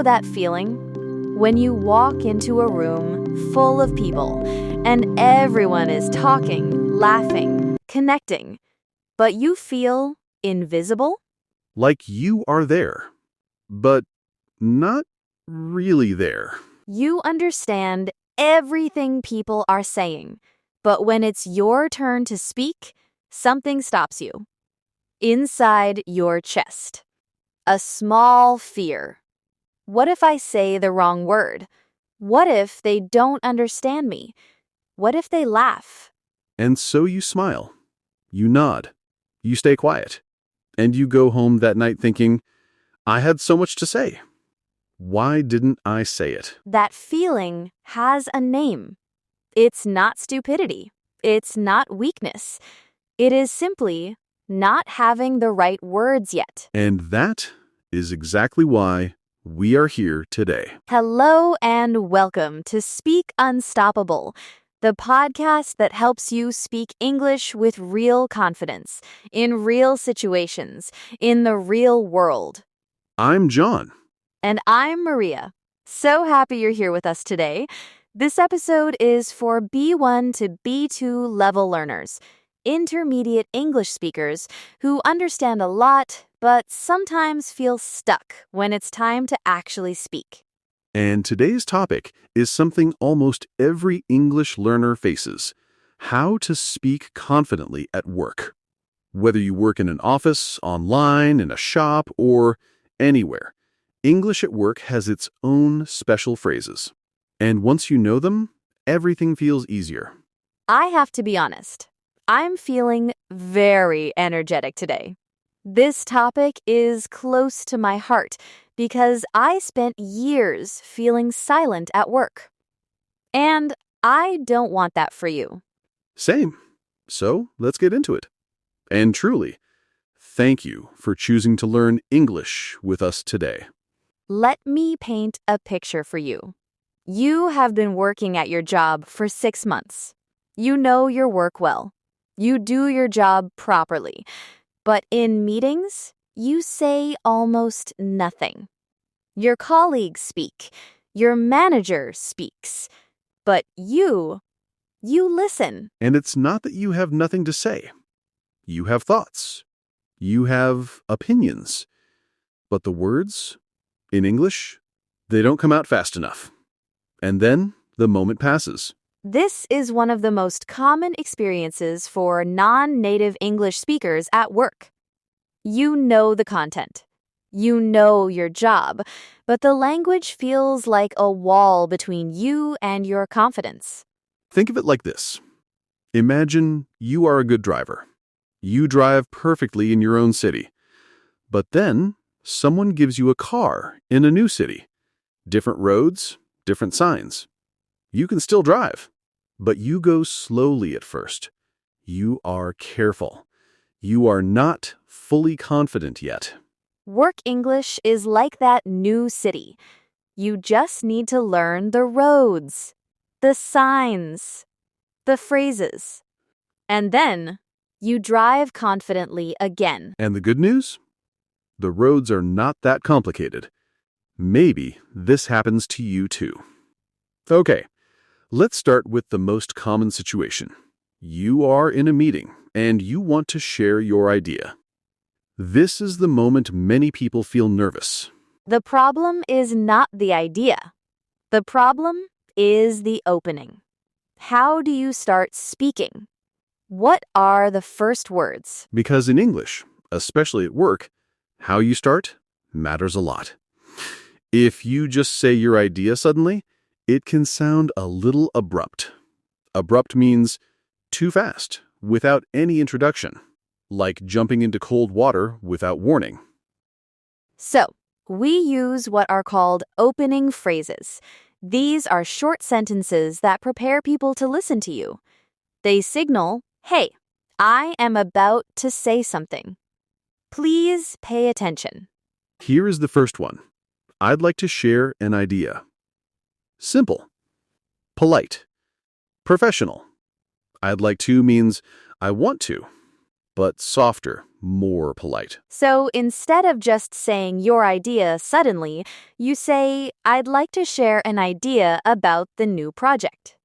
know that feeling? When you walk into a room full of people and everyone is talking, laughing, connecting, but you feel invisible? Like you are there, but not really there. You understand everything people are saying, but when it's your turn to speak, something stops you. Inside your chest. A small fear. What if I say the wrong word? What if they don't understand me? What if they laugh? And so you smile, you nod, you stay quiet, and you go home that night thinking, I had so much to say. Why didn't I say it? That feeling has a name. It's not stupidity. It's not weakness. It is simply not having the right words yet. And that is exactly why we are here today. Hello and welcome to Speak Unstoppable, the podcast that helps you speak English with real confidence, in real situations, in the real world. I'm John. And I'm Maria. So happy you're here with us today. This episode is for B1 to B2 level learners, intermediate English speakers who understand a lot but sometimes feel stuck when it's time to actually speak. And today's topic is something almost every English learner faces: how to speak confidently at work. Whether you work in an office, online, in a shop, or anywhere, English at work has its own special phrases. And once you know them, everything feels easier. I have to be honest. I'm feeling very energetic today. This topic is close to my heart because I spent years feeling silent at work. And I don't want that for you. Same. So let's get into it. And truly, thank you for choosing to learn English with us today. Let me paint a picture for you. You have been working at your job for 6 months. You know your work well. You do your job properly. But in meetings, you say almost nothing. Your colleagues speak. Your manager speaks. But you listen. And it's not that you have nothing to say. You have thoughts. You have opinions. But the words, in English, they don't come out fast enough. And then the moment passes. This is one of the most common experiences for non-native English speakers at work. You know the content. You know your job, but the language feels like a wall between you and your confidence. Think of it like this. Imagine you are a good driver. You drive perfectly in your own city. But then someone gives you a car in a new city. Different roads, different signs. You can still drive, but you go slowly at first. You are careful. You are not fully confident yet. Work English is like that new city. You just need to learn the roads, the signs, the phrases. And then you drive confidently again. And the good news? The roads are not that complicated. Maybe this happens to you too. Okay, let's start with the most common situation. You are in a meeting and you want to share your idea. This is the moment many people feel nervous. The problem is not the idea. The problem is the opening. How do you start speaking? What are the first words? Because in English, especially at work, how you start matters a lot. If you just say your idea suddenly, it can sound a little abrupt. Abrupt means too fast, without any introduction, like jumping into cold water without warning. So, we use what are called opening phrases. These are short sentences that prepare people to listen to you. They signal, hey, I am about to say something. Please pay attention. Here is the first one. I'd like to share an idea. Simple. Polite. Professional. I'd like to means I want to, but softer, more polite. So instead of just saying your idea suddenly, you say, I'd like to share an idea about the new project.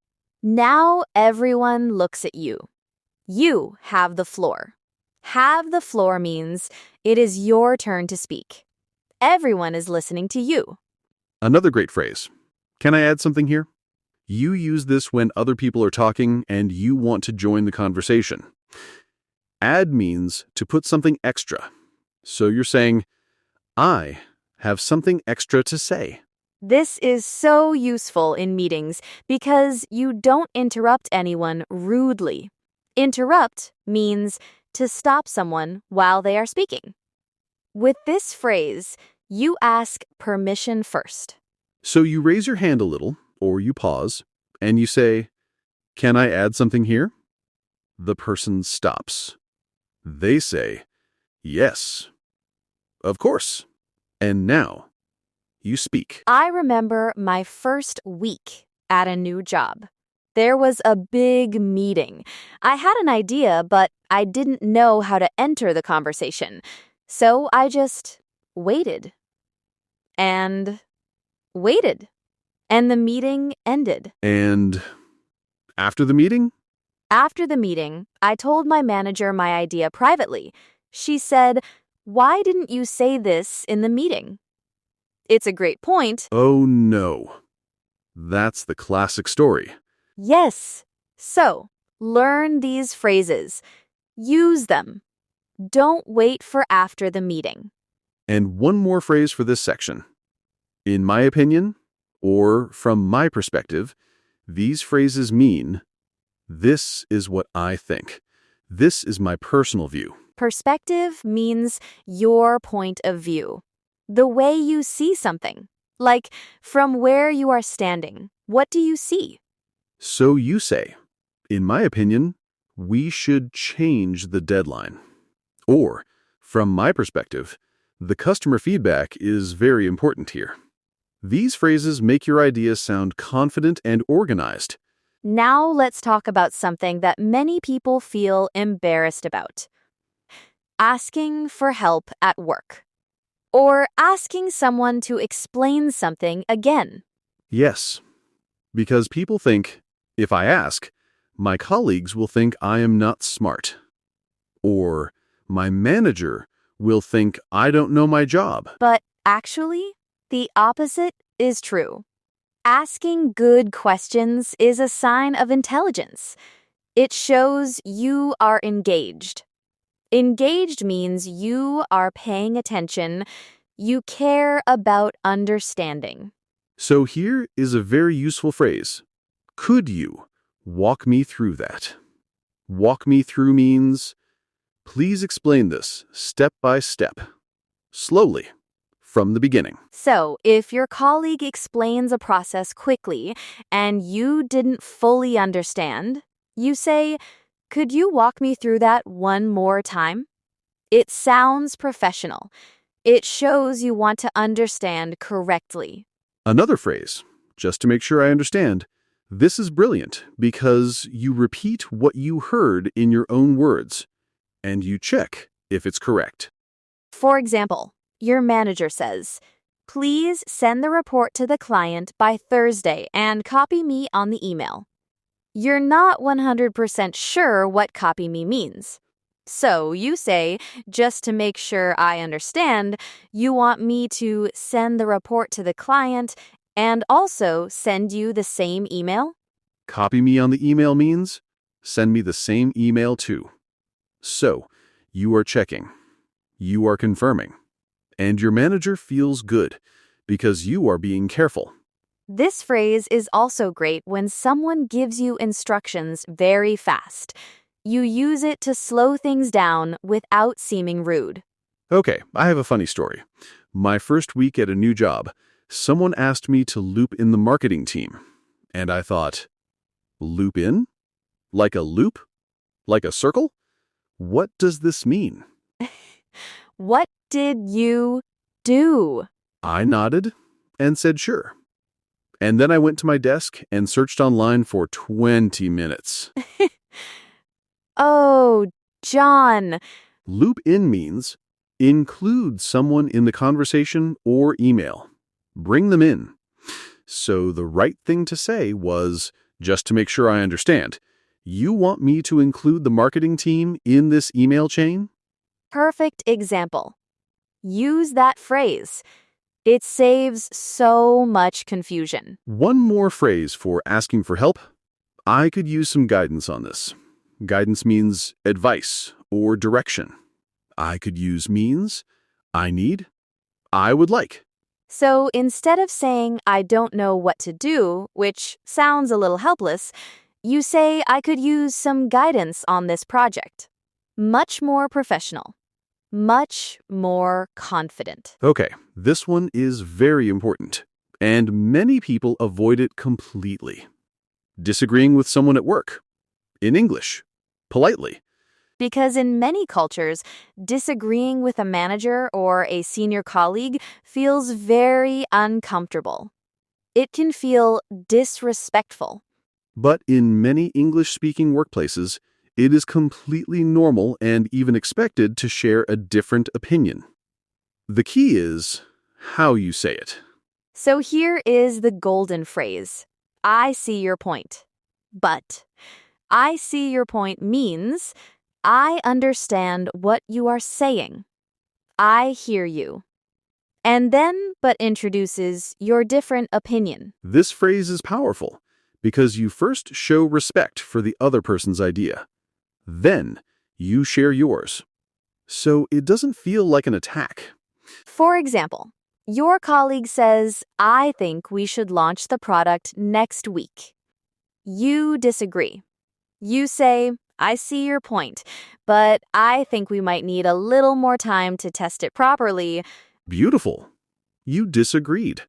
Now everyone looks at you. You have the floor. Have the floor means it is your turn to speak. Everyone is listening to you. Another great phrase. Can I add something here? You use this when other people are talking and you want to join the conversation. Add means to put something extra. So you're saying, I have something extra to say. This is so useful in meetings because you don't interrupt anyone rudely. Interrupt means to stop someone while they are speaking. With this phrase, you ask permission first. So you raise your hand a little, or you pause, and you say, Can I add something here? The person stops. They say, Yes, of course. And now, you speak. I remember my first week at a new job. There was a big meeting. I had an idea, but I didn't know how to enter the conversation. So I just waited and waited. And the meeting ended. And after the meeting? After the meeting, I told my manager my idea privately. She said, Why didn't you say this in the meeting? It's a great point. Oh no. That's the classic story. Yes. So, learn these phrases. Use them. Don't wait for after the meeting. And one more phrase for this section. In my opinion, or from my perspective, these phrases mean, this is what I think. This is my personal view. Perspective means your point of view. The way you see something. Like, from where you are standing, what do you see? So you say, in my opinion, we should change the deadline. Or, from my perspective, the customer feedback is very important here. These phrases make your ideas sound confident and organized. Now let's talk about something that many people feel embarrassed about. Asking for help at work. Or asking someone to explain something again. Yes, because people think, if I ask, my colleagues will think I am not smart. Or my manager will think I don't know my job. But actually, the opposite is true. Asking good questions is a sign of intelligence. It shows you are engaged. Engaged means you are paying attention, you care about understanding. So here is a very useful phrase. Could you walk me through that? Walk me through means, please explain this step by step, slowly, from the beginning. So, if your colleague explains a process quickly and you didn't fully understand, you say, Could you walk me through that one more time? It sounds professional. It shows you want to understand correctly. Another phrase, just to make sure I understand, this is brilliant because you repeat what you heard in your own words, and you check if it's correct. For example, your manager says, Please send the report to the client by Thursday and copy me on the email. You're not 100% sure what copy me means. So you say, just to make sure I understand, you want me to send the report to the client and also send you the same email? Copy me on the email means send me the same email too. So, you are checking. You are confirming. And your manager feels good because you are being careful. This phrase is also great when someone gives you instructions very fast. You use it to slow things down without seeming rude. Okay, I have a funny story. My first week at a new job, someone asked me to loop in the marketing team. And I thought, loop in? Like a loop? Like a circle? What does this mean? What did you do? I nodded and said sure. And then I went to my desk and searched online for 20 minutes. Oh, John, Loop in means include someone in the conversation or email. Bring them in. So the right thing to say was, just to make sure I understand, you want me to include the marketing team in this email chain? Perfect example. Use that phrase. It saves so much confusion. One more phrase for asking for help. I could use some guidance on this. Guidance means advice or direction. I could use means I need, I would like. So instead of saying, I don't know what to do, which sounds a little helpless, you say, I could use some guidance on this project. Much more professional. Much more confident. Okay, this one is very important, and many people avoid it completely. Disagreeing with someone at work. In English. Politely. Because in many cultures, disagreeing with a manager or a senior colleague feels very uncomfortable. It can feel disrespectful. But in many English-speaking workplaces, it is completely normal and even expected to share a different opinion. The key is how you say it. So here is the golden phrase. I see your point. But I see your point means I understand what you are saying. I hear you. And then but introduces your different opinion. This phrase is powerful because you first show respect for the other person's idea. Then you share yours. So it doesn't feel like an attack. For example, your colleague says, I think we should launch the product next week. You disagree. You say, I see your point, but I think we might need a little more time to test it properly. Beautiful. You disagreed.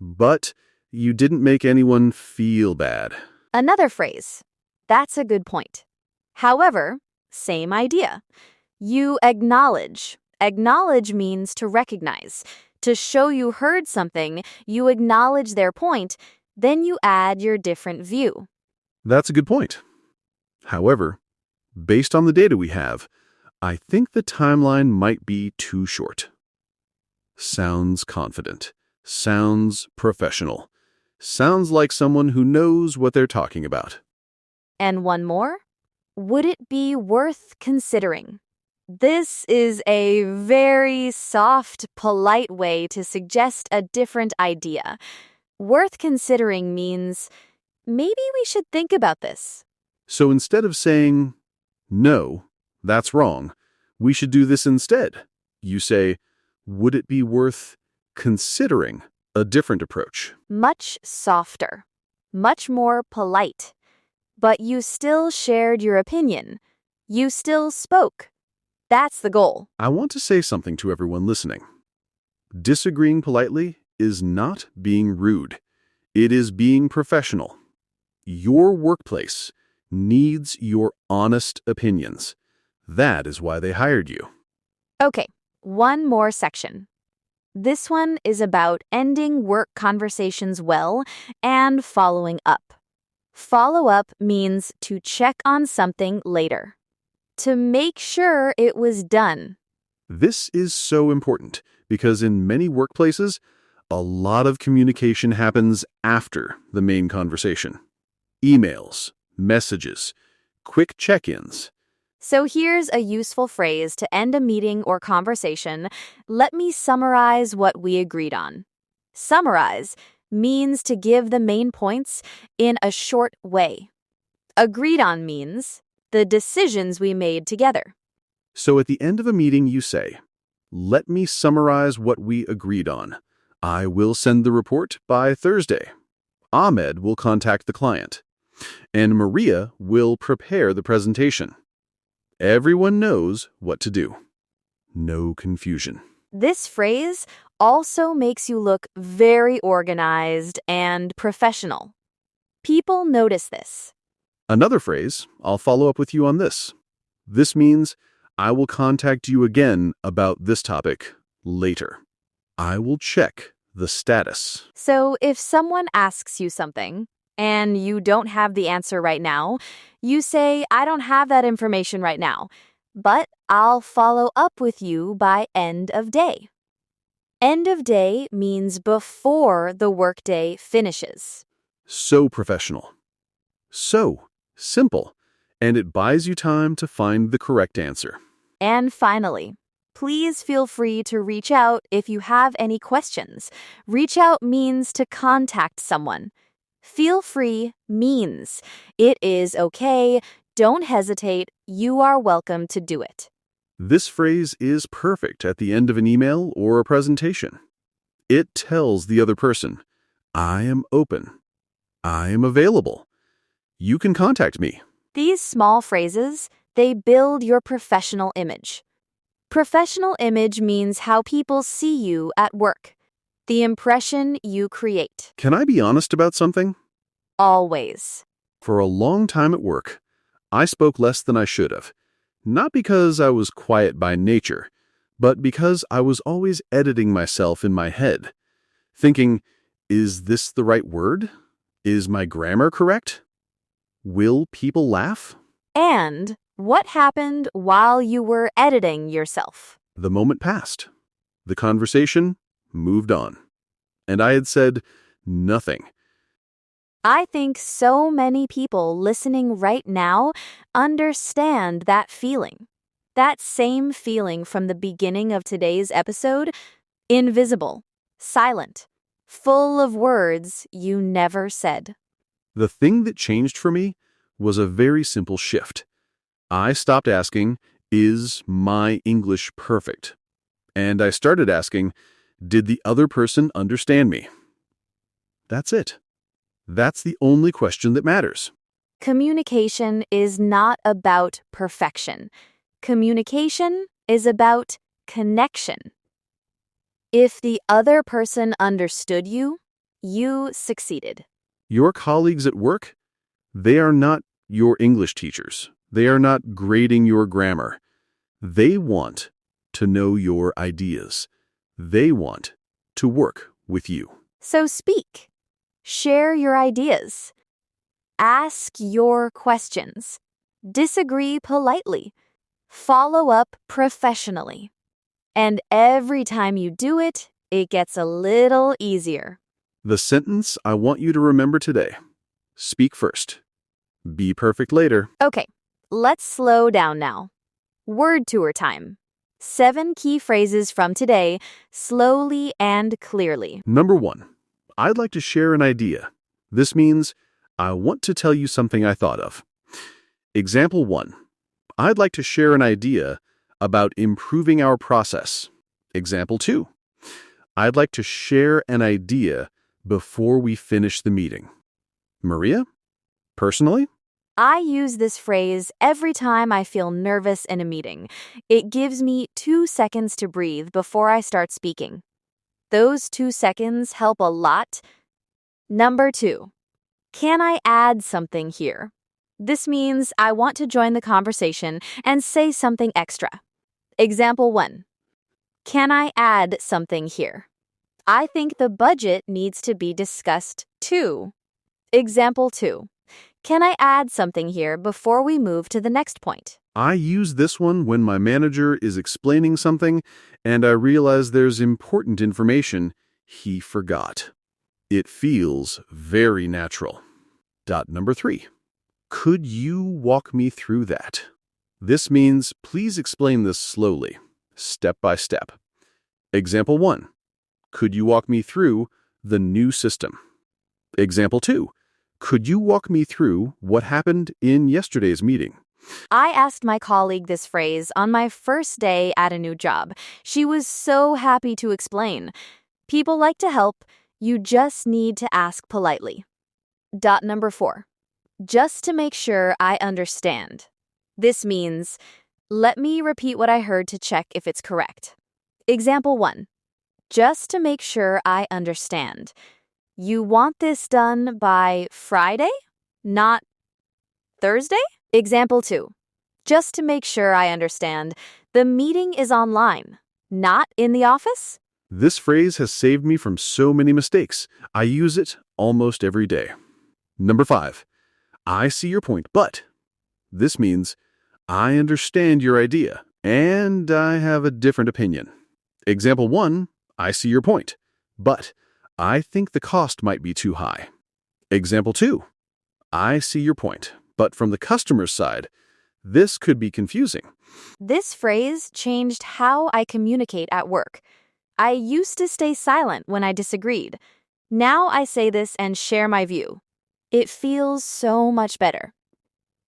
But you didn't make anyone feel bad. Another phrase. That's a good point. However, same idea. You acknowledge. Acknowledge means to recognize. To show you heard something, you acknowledge their point, then you add your different view. That's a good point. However, based on the data we have, I think the timeline might be too short. Sounds confident. Sounds professional. Sounds like someone who knows what they're talking about. And one more. Would it be worth considering? This is a very soft, polite way to suggest a different idea. Worth considering means maybe we should think about this. So instead of saying, no, that's wrong, we should do this instead, you say, would it be worth considering a different approach? Much softer, much more polite. But you still shared your opinion. You still spoke. That's the goal. I want to say something to everyone listening. Disagreeing politely is not being rude. It is being professional. Your workplace needs your honest opinions. That is why they hired you. Okay, one more section. This one is about ending work conversations well and following up. Follow up means to check on something later. To make sure it was done. This is so important because in many workplaces, a lot of communication happens after the main conversation. Emails, messages, quick check-ins. So here's a useful phrase to end a meeting or conversation. Let me summarize what we agreed on. Summarize means to give the main points in a short way. Agreed on means the decisions we made together. So at the end of a meeting, you say, let me summarize what we agreed on. I will send the report by Thursday. Ahmed will contact the client. And Maria will prepare the presentation. Everyone knows what to do. No confusion. This phrase also makes you look very organized and professional. People notice this. Another phrase, I'll follow up with you on this. This means, I will contact you again about this topic later. I will check the status. So if someone asks you something and you don't have the answer right now, you say, I don't have that information right now, but I'll follow up with you by end of day. End of day means before the workday finishes. So professional. So simple. And it buys you time to find the correct answer. And finally, please feel free to reach out if you have any questions. Reach out means to contact someone. Feel free means it is okay, don't hesitate, you are welcome to do it. This phrase is perfect at the end of an email or a presentation. It tells the other person, I am open. I am available. You can contact me. These small phrases, they build your professional image. Professional image means how people see you at work, the impression you create. Can I be honest about something? Always. For a long time at work, I spoke less than I should have. Not because I was quiet by nature, but because I was always editing myself in my head, thinking, is this the right word? Is my grammar correct? Will people laugh? And what happened while you were editing yourself? The moment passed. The conversation moved on. And I had said nothing. I think so many people listening right now understand that feeling. That same feeling from the beginning of today's episode, invisible, silent, full of words you never said. The thing that changed for me was a very simple shift. I stopped asking, is my English perfect? And I started asking, did the other person understand me? That's it. That's the only question that matters. Communication is not about perfection. Communication is about connection. If the other person understood you, you succeeded. Your colleagues at work, they are not your English teachers. They are not grading your grammar. They want to know your ideas. They want to work with you. So speak. Share your ideas. Ask your questions. Disagree politely. Follow up professionally. And every time you do it, it gets a little easier. The sentence I want you to remember today. Speak first. Be perfect later. Okay, let's slow down now. Word tour time. 7 key phrases from today, slowly and clearly. Number 1. I'd like to share an idea. This means I want to tell you something I thought of. Example 1. I'd like to share an idea about improving our process. Example 2. I'd like to share an idea before we finish the meeting. Maria? Personally? I use this phrase every time I feel nervous in a meeting. It gives me 2 seconds to breathe before I start speaking. Those 2 seconds help a lot. Number 2. Can I add something here? This means I want to join the conversation and say something extra. Example 1. Can I add something here? I think the budget needs to be discussed too. Example 2. Can I add something here before we move to the next point? I use this one when my manager is explaining something and I realize there's important information he forgot. It feels very natural. Number 3. Could you walk me through that? This means please explain this slowly, step by step. Example 1. Could you walk me through the new system? Example 2. Could you walk me through what happened in yesterday's meeting? I asked my colleague this phrase on my first day at a new job. She was so happy to explain. People like to help. You just need to ask politely. Number 4. Just to make sure I understand. This means, let me repeat what I heard to check if it's correct. Example 1. Just to make sure I understand. You want this done by Friday, not Thursday? Example 2. Just to make sure I understand, the meeting is online, not in the office? This phrase has saved me from so many mistakes. I use it almost every day. Number 5. I see your point, but this means I understand your idea, and I have a different opinion. Example 1, I see your point, but I think the cost might be too high. Example 2, I see your point, but from the customer's side, this could be confusing. This phrase changed how I communicate at work. I used to stay silent when I disagreed. Now I say this and share my view. It feels so much better.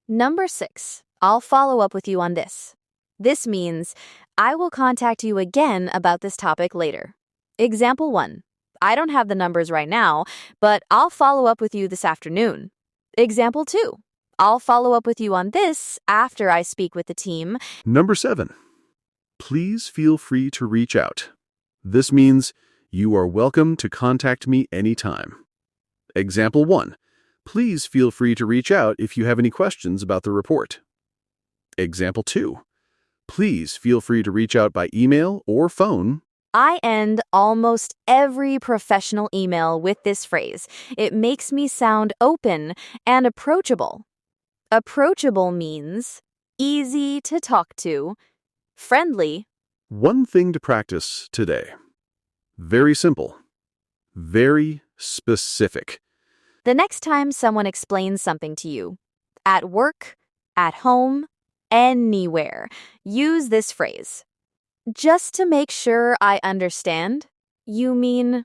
Number 6, I'll follow up with you on this. This means I will contact you again about this topic later. Example 1, I don't have the numbers right now, but I'll follow up with you this afternoon. Example 2, I'll follow up with you on this after I speak with the team. Number 7, please feel free to reach out. This means you are welcome to contact me anytime. Example 1, please feel free to reach out if you have any questions about the report. Example 2, please feel free to reach out by email or phone. I end almost every professional email with this phrase. It makes me sound open and approachable. Approachable means easy to talk to, friendly. One thing to practice today. Very simple. Very specific. The next time someone explains something to you, at work, at home, anywhere, use this phrase. Just to make sure I understand, you mean?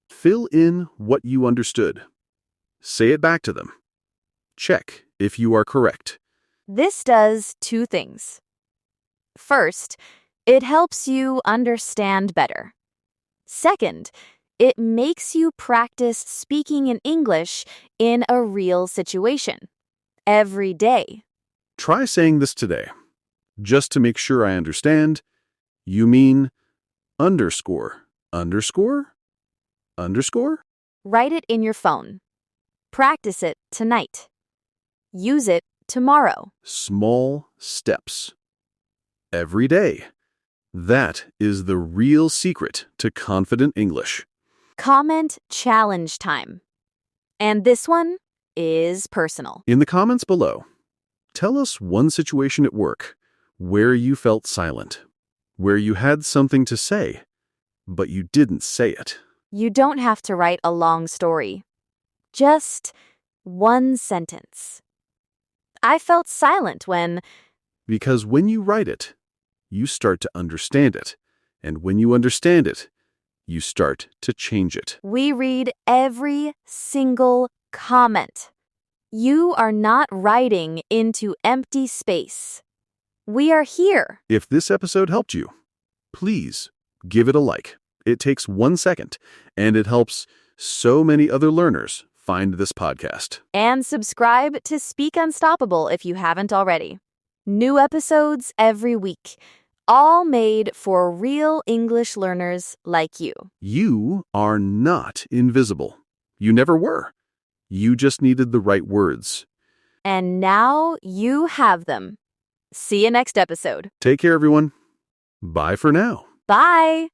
Fill in what you understood. Say it back to them. Check if you are correct. This does 2 things. First, it helps you understand better. Second, it makes you practice speaking in English in a real situation, every day. Try saying this today. Just to make sure I understand, you mean underscore, underscore, underscore? Write it in your phone. Practice it tonight. Use it tomorrow. Small steps. Every day. That is the real secret to confident English. Comment challenge time. And this one is personal. In the comments below, tell us one situation at work where you felt silent, where you had something to say, but you didn't say it. You don't have to write a long story. Just one sentence. I felt silent when... Because when you write it, you start to understand it. And when you understand it, you start to change it. We read every single comment. You are not writing into empty space. We are here. If this episode helped you, please give it a like. It takes 1 second, and it helps so many other learners find this podcast. And subscribe to Speak Unstoppable if you haven't already. New episodes every week, all made for real English learners like you. You are not invisible. You never were. You just needed the right words. And now you have them. See you next episode. Take care, everyone. Bye for now. Bye.